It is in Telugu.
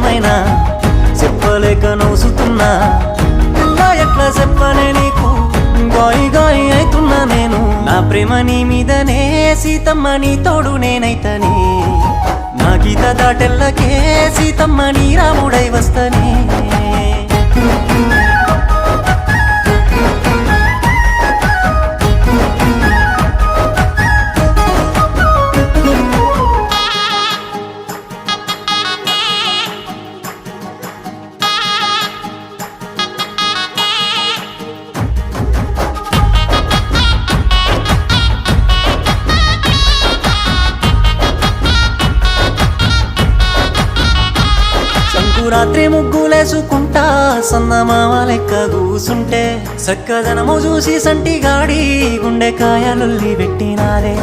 ఇష్టమైనా చెప్పలేక నవ్వుతున్నా ఇలా ఎట్లా చెప్పనే నీకు గాయి గాయి అవుతున్నా నేను నా ప్రేమ నీ మీదనే సీతమ్మ నీ తోడు నేనైతనే నా గీత దాటెల్లకే సీతమ్మ నీ రాముడై వస్తనే రాత్రి ముగ్గులేసుకుంటా సన్నమామ లెక్క కూసుంటే సక్కదనము చూసి సంటి గాడి గుండెకాయలుల్లి పెట్టినారే